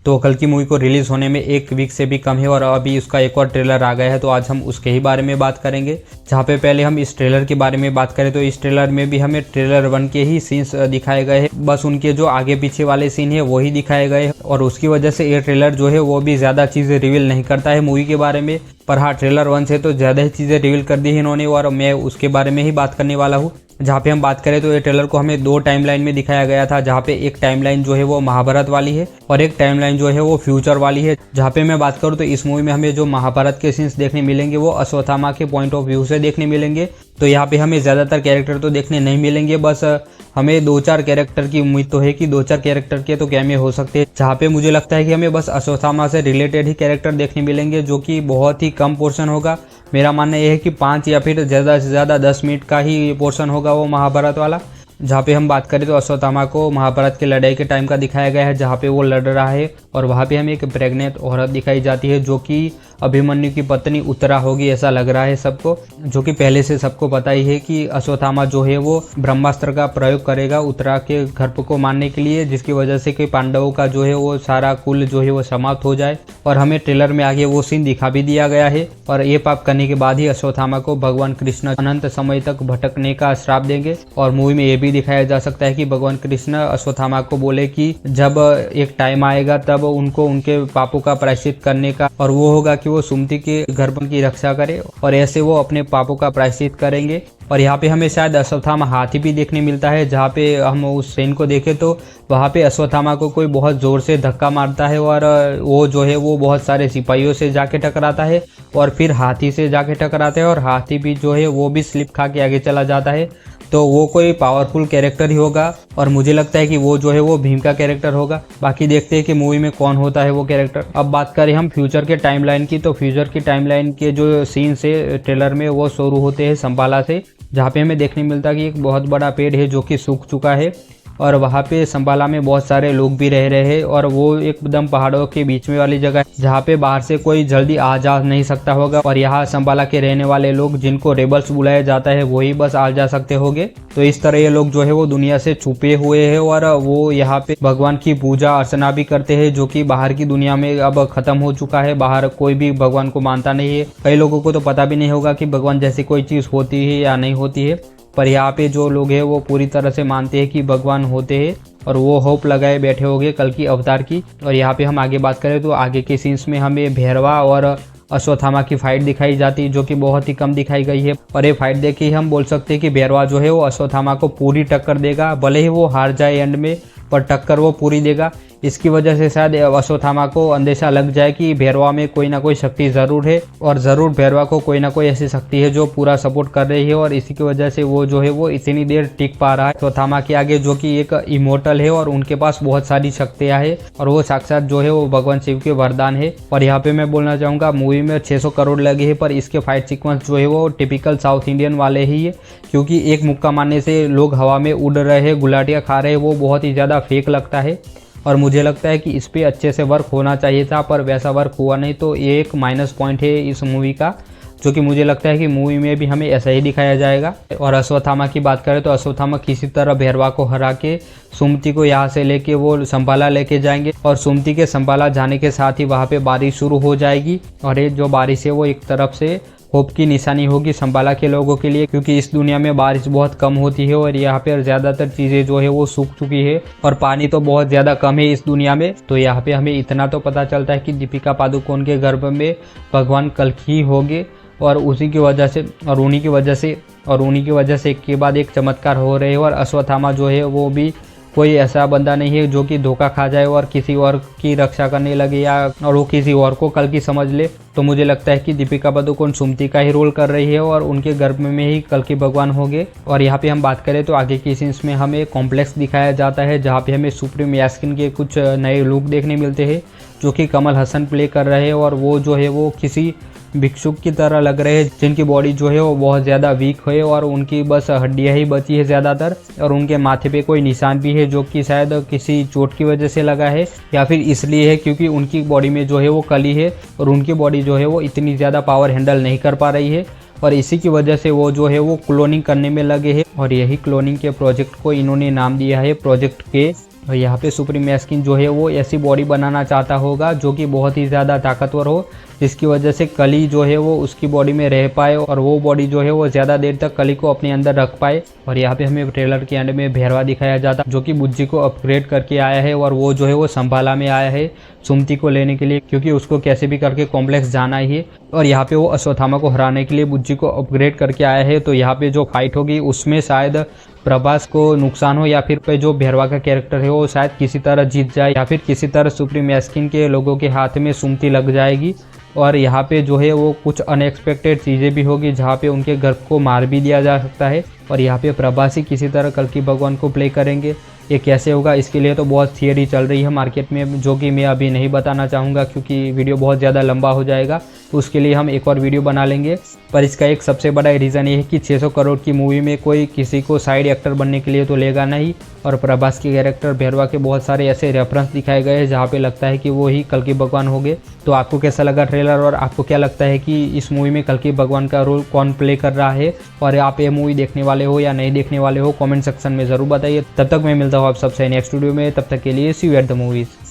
तो कल की मूवी को रिलीज़ होने में 1 वीक से भी कम है और अभी उसका एक और ट्रेलर आ गया है, तो आज हम उसके ही बारे में बात करेंगे। जहाँ पे पहले हम इस ट्रेलर के बारे में बात करें तो इस ट्रेलर में भी हमें ट्रेलर 1 के ही सीन्स दिखाए गए हैं, बस उनके जो आगे पीछे वाले सीन है वही दिखाए गए हैं और उसकी वजह से ये ट्रेलर जो है वो भी ज़्यादा चीज़ें रिवील नहीं करता है मूवी के बारे में। पर हाँ, ट्रेलर 1 से तो ज़्यादा ही चीज़ें रिवील कर दी है इन्होंने और मैं उसके बारे में ही बात करने वाला हूँ। जहाँ पे हम बात करें तो ये ट्रेलर को हमें 2 टाइमलाइन में दिखाया गया था, जहाँ पे एक टाइमलाइन जो है वो महाभारत वाली है और एक टाइमलाइन जो है वो फ्यूचर वाली है। जहाँ पे मैं बात करूँ तो इस मूवी में हमें जो महाभारत के सीन्स देखने मिलेंगे वो अश्वत्थामा के पॉइंट ऑफ व्यू से देखने मिलेंगे। तो यहाँ पे हमें ज़्यादातर कैरेक्टर तो देखने नहीं मिलेंगे, बस हमें 2-4 कैरेक्टर की उम्मीद तो है कि 2-4 कैरेक्टर के तो कैमियो हो सकते हैं। जहाँ पे मुझे लगता है कि हमें बस अश्वत्थामा से रिलेटेड ही कैरेक्टर देखने मिलेंगे, जो कि बहुत ही कम पोर्शन होगा। मेरा मानना यह है कि 5 या फिर ज़्यादा से ज़्यादा 10 मिनट का ही पोर्शन होगा वो महाभारत वाला। जहाँ पे हम बात करें तो अश्वत्थामा को महाभारत की लड़ाई के टाइम का दिखाया गया है, जहाँ पे वो लड़ रहा है और वहाँ पे हमें एक प्रेग्नेंट औरत दिखाई जाती है जो कि अभिमन्यु की पत्नी उत्तरा होगी, ऐसा लग रहा है सबको। जो कि पहले से सबको पता ही है कि अश्वत्थामा जो है वो ब्रह्मास्त्र का प्रयोग करेगा उत्तरा के गर्भ को मारने के लिए, जिसकी वजह से कि पांडवों का जो है वो सारा कुल जो है वो समाप्त हो जाए। और हमें ट्रेलर में आगे वो सीन दिखा भी दिया गया है और ये पाप करने के बाद ही अश्वत्थामा को भगवान कृष्ण अनंत समय तक भटकने का श्राप देंगे। और मूवी में ये भी दिखाया जा सकता है कि भगवान कृष्ण अश्वत्थामा को बोले कि जब एक टाइम आएगा तब उनको उनके पापों का प्रायश्चित करने का, और वो होगा कि वो सुमति के गर्भ की रक्षा करे और ऐसे वो अपने पापों का प्रायश्चित करेंगे। और यहाँ पे हमें शायद अश्वत्थामा हाथी भी देखने मिलता है, जहाँ पे हम उस सीन को देखें तो वहाँ पे अश्वत्थामा को कोई बहुत ज़ोर से धक्का मारता है और वो जो है वो बहुत सारे सिपाहियों से जाके टकराता है और फिर हाथी से जाके टकराता है और हाथी भी जो है वो भी स्लिप खा के आगे चला जाता है। तो वो कोई पावरफुल कैरेक्टर ही होगा और मुझे लगता है कि वो जो है वो भीम का कैरेक्टर होगा। बाकी देखते हैं कि मूवी में कौन होता है वो कैरेक्टर। अब बात करें हम फ्यूचर के टाइमलाइन की, तो फ्यूचर की टाइमलाइन के जो सीन्स है ट्रेलर में वो शुरू होते हैं संबाला से, जहाँ पे हमें देखने मिलता है कि एक बहुत बड़ा पेड़ है जो कि सूख चुका है और वहाँ पे संबाला में बहुत सारे लोग भी रह रहे हैं और वो एकदम पहाड़ों के बीच में वाली जगह है, जहाँ पे बाहर से कोई जल्दी आ जा नहीं सकता होगा और यहाँ संबाला के रहने वाले लोग जिनको रेबल्स बुलाया जाता है वही बस आ जा सकते होंगे। तो इस तरह ये लोग जो है वो दुनिया से छुपे हुए हैं और वो यहाँ पे भगवान की पूजा अर्चना भी करते हैं, जो कि बाहर की दुनिया में अब खत्म हो चुका है। बाहर कोई भी भगवान को मानता नहीं है, कई लोगों को तो पता भी नहीं होगा कि भगवान जैसी कोई चीज़ होती है या नहीं होती है। पर यहाँ पे जो लोग हैं वो पूरी तरह से मानते हैं कि भगवान होते हैं और वो होप लगाए बैठे होंगे कल की अवतार की। और यहाँ पे हम आगे बात करें तो आगे के सीन्स में हमें भैरवा और अश्वत्थामा की फाइट दिखाई जाती है, जो कि बहुत ही कम दिखाई गई है। और ये फाइट देख के हम बोल सकते हैं कि भैरवा जो है वो अश्वत्थामा को पूरी टक्कर देगा, भले ही वो हार जाए एंड में, पर टक्कर वो पूरी देगा। इसकी वजह से शायद अश्वत्थामा को अंदेशा लग जाए कि भैरवा में कोई ना कोई शक्ति ज़रूर है और ज़रूर भैरवा को कोई ना कोई ऐसी शक्ति है जो पूरा सपोर्ट कर रही है और इसी की वजह से वो जो है वो इतनी देर टिक पा रहा है अश्वत्थामा के आगे, जो कि एक इमोर्टल है और उनके पास बहुत सारी शक्तियाँ है और वो साक्षात जो है वो भगवान शिव के वरदान है। और यहाँ पे मैं बोलना चाहूँगा मूवी में 600 करोड़ लगे हैं, पर इसके फाइट सीक्वेंस जो है वो टिपिकल साउथ इंडियन वाले ही है, क्योंकि एक मुक्का मारने से लोग हवा में उड़ रहे हैं, गुलाटियाँ खा रहे हैं, वो बहुत ही ज़्यादा फेक लगता है। और मुझे लगता है कि इस पे अच्छे से वर्क होना चाहिए था, पर वैसा वर्क हुआ नहीं, तो ये एक माइनस पॉइंट है इस मूवी का, जो कि मुझे लगता है कि मूवी में भी हमें ऐसा ही दिखाया जाएगा। और अश्वत्थामा की बात करें तो अश्वत्थामा किसी तरह भैरवा को हरा के सुमति को यहाँ से लेके वो संबाला लेके जाएंगे और सुमति के संबाला जाने के साथ ही वहाँ पे बारिश शुरू हो जाएगी और ये जो बारिश है वो एक तरफ से होप की निशानी होगी संबाला के लोगों के लिए, क्योंकि इस दुनिया में बारिश बहुत कम होती है और यहाँ पे ज़्यादातर चीज़ें जो है वो सूख चुकी है और पानी तो बहुत ज़्यादा कम है इस दुनिया में। तो यहाँ पे हमें इतना तो पता चलता है कि दीपिका पादुकोण के गर्भ में भगवान कल्कि होंगे और उसी की वजह से और उन्हीं की वजह से एक के बाद एक चमत्कार हो रहे हैं। और अश्वत्थामा जो है वो भी कोई ऐसा बंदा नहीं है जो कि धोखा खा जाए और किसी और की रक्षा करने लगे या और वो किसी और को कल की समझ ले। तो मुझे लगता है कि दीपिका पादुकोण सुमति का ही रोल कर रही है और उनके गर्भ में ही कल की भगवान होंगे। और यहाँ पे हम बात करें तो आगे के सीन्स में हमें कॉम्प्लेक्स दिखाया जाता है, जहाँ पे हमें सुप्रीम यास्किन के कुछ नए लुक देखने मिलते हैं, जो कि कमल हसन प्ले कर रहे हैं और वो जो है वो किसी भिक्षुक की तरह लग रहे हैं, जिनकी बॉडी जो है वो बहुत ज़्यादा वीक है और उनकी बस हड्डियाँ ही बची है ज़्यादातर, और उनके माथे पे कोई निशान भी है जो कि शायद किसी चोट की वजह से लगा है या फिर इसलिए है क्योंकि उनकी बॉडी में जो है वो कली है और उनकी बॉडी जो है वो इतनी ज़्यादा पावर हैंडल नहीं कर पा रही है और इसी की वजह से वो जो है वो क्लोनिंग करने में लगे हैं। और यही क्लोनिंग के प्रोजेक्ट को इन्होंने नाम दिया है प्रोजेक्ट के। और यहाँ पे सुप्रीम मैस्किन जो है वो ऐसी बॉडी बनाना चाहता होगा जो कि बहुत ही ज़्यादा ताकतवर हो, जिसकी वजह से कली जो है वो उसकी बॉडी में रह पाए और वो बॉडी जो है वो ज़्यादा देर तक कली को अपने अंदर रख पाए। और यहाँ पे हमें ट्रेलर के एंड में भैरवा दिखाया जाता जो कि बुज्जी को अपग्रेड करके आया है और वो जो है वो संभाला में आया है सुमति को लेने के लिए, क्योंकि उसको कैसे भी करके कॉम्प्लेक्स जाना ही है। और यहाँ पे वो अश्वत्थामा को हराने के लिए बुज्जी को अपग्रेड करके आया है। तो यहाँ पे जो फाइट होगी उसमें शायद प्रभास को नुकसान हो या फिर पे जो भैरवा का कैरेक्टर है वो शायद किसी तरह जीत जाए या फिर किसी तरह सुप्रीम मैस्किन के लोगों के हाथ में सुमति लग जाएगी। और यहाँ पे जो है वो कुछ अनएक्सपेक्टेड चीज़ें भी होगी जहाँ पे उनके घर को मार भी दिया जा सकता है। और यहाँ पे प्रभास ही किसी तरह कल्कि भगवान को प्ले करेंगे। ये कैसे होगा इसके लिए तो बहुत थियरी चल रही है मार्केट में, जो कि मैं अभी नहीं बताना चाहूँगा क्योंकि वीडियो बहुत ज़्यादा लंबा हो जाएगा। तो उसके लिए हम एक और वीडियो बना लेंगे। पर इसका एक सबसे बड़ा रीज़न ये है कि 600 करोड़ की मूवी में कोई किसी को साइड एक्टर बनने के लिए तो लेगा नहीं। और प्रभास के कैरेक्टर भैरवा के बहुत सारे ऐसे रेफरेंस दिखाए गए हैं जहाँ पे लगता है कि वो ही कल्कि भगवान होंगे। तो आपको कैसा लगा ट्रेलर और आपको क्या लगता है कि इस मूवी में कल्कि भगवान का रोल कौन प्ले कर रहा है, और आप ये मूवी देखने वाले हो या नहीं देखने वाले हो कमेंट सेक्शन में ज़रूर बताइए। तब तक मैं मिलता हूँ आप सबसे नेक्स्ट वीडियो में, तब तक के लिए सी यू एट द मूवीज़।